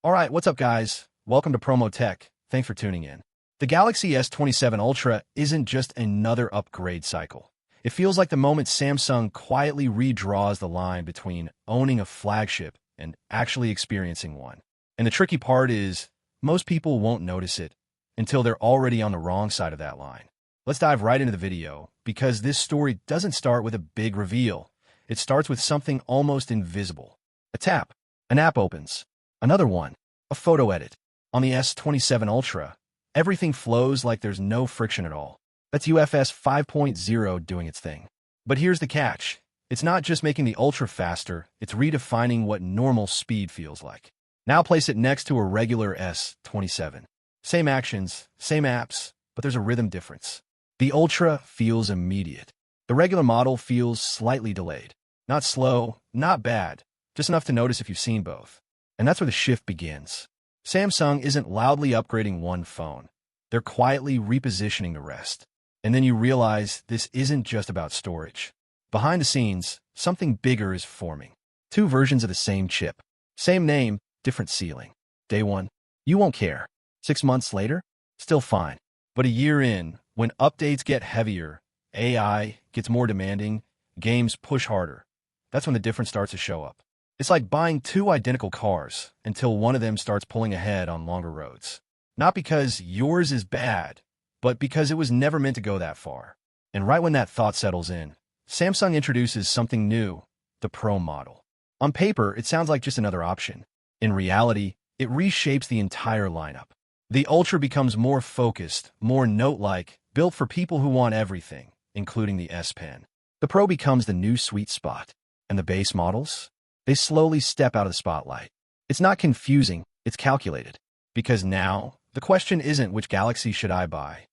All right, what's up, guys? Welcome to Promotech. Thanks for tuning in. The Galaxy S27 Ultra isn't just another upgrade cycle. It feels like the moment Samsung quietly redraws the line between owning a flagship and actually experiencing one. And the tricky part is, most people won't notice it until they're already on the wrong side of that line. Let's dive right into the video, because this story doesn't start with a big reveal. It starts with something almost invisible. A tap. An app opens. Another one. A photo edit. On the S27 Ultra, everything flows like there's no friction at all. That's UFS 5.0 doing its thing. But here's the catch. It's not just making the Ultra faster, it's redefining what normal speed feels like. Now place it next to a regular S27. Same actions, same apps, but there's a rhythm difference. The Ultra feels immediate. The regular model feels slightly delayed. Not slow, not bad, just enough to notice if you've seen both. And that's where the shift begins. Samsung isn't loudly upgrading one phone. They're quietly repositioning the rest. And then you realize this isn't just about storage. Behind the scenes, something bigger is forming. Two versions of the same chip. Same name, different ceiling. Day one, you won't care. 6 months later, still fine. But a year in, when updates get heavier, AI gets more demanding, games push harder, that's when the difference starts to show up. It's like buying two identical cars until one of them starts pulling ahead on longer roads. Not because yours is bad, but because it was never meant to go that far. And right when that thought settles in, Samsung introduces something new, the Pro model. On paper, it sounds like just another option. In reality, it reshapes the entire lineup. The Ultra becomes more focused, more note-like, built for people who want everything, including the S Pen. The Pro becomes the new sweet spot. And the base models? They slowly step out of the spotlight. It's not confusing, it's calculated. Because now, the question isn't which Galaxy should I buy.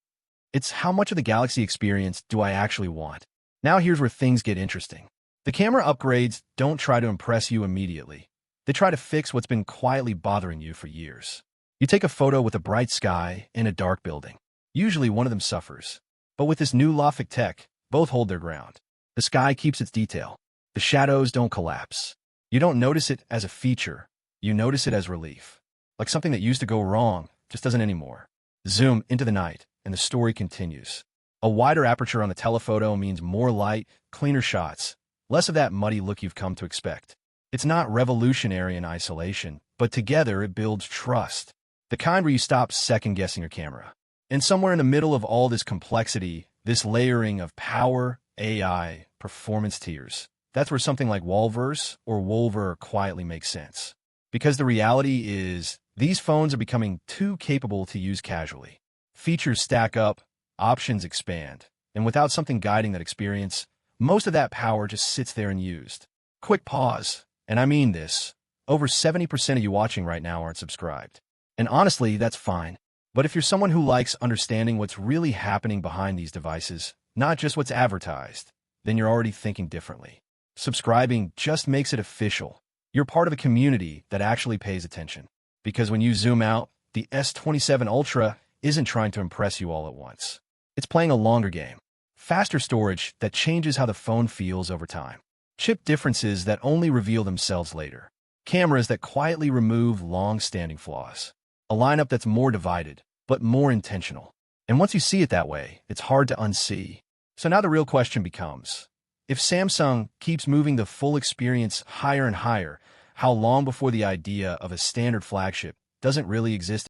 It's how much of the Galaxy experience do I actually want? Now here's where things get interesting. The camera upgrades don't try to impress you immediately. They try to fix what's been quietly bothering you for years. You take a photo with a bright sky in a dark building. Usually one of them suffers. But with this new Lofik tech, both hold their ground. The sky keeps its detail. The shadows don't collapse. You don't notice it as a feature, you notice it as relief. Like something that used to go wrong, just doesn't anymore. Zoom into the night, and the story continues. A wider aperture on the telephoto means more light, cleaner shots, less of that muddy look you've come to expect. It's not revolutionary in isolation, but together it builds trust. The kind where you stop second-guessing your camera. And somewhere in the middle of all this complexity, this layering of power, AI, performance tiers, that's where something like Walverse or Wolver quietly makes sense. Because the reality is, these phones are becoming too capable to use casually. Features stack up, options expand, and without something guiding that experience, most of that power just sits there unused. Quick pause, and I mean this. Over 70% of you watching right now aren't subscribed. And honestly, that's fine. But if you're someone who likes understanding what's really happening behind these devices, not just what's advertised, then you're already thinking differently. Subscribing just makes it official. You're part of a community that actually pays attention. Because when you zoom out, the S27 Ultra isn't trying to impress you all at once. It's playing a longer game. Faster storage that changes how the phone feels over time. Chip differences that only reveal themselves later. Cameras that quietly remove long-standing flaws. A lineup that's more divided, but more intentional. And once you see it that way, it's hard to unsee. So now the real question becomes, if Samsung keeps moving the full experience higher and higher, how long before the idea of a standard flagship doesn't really exist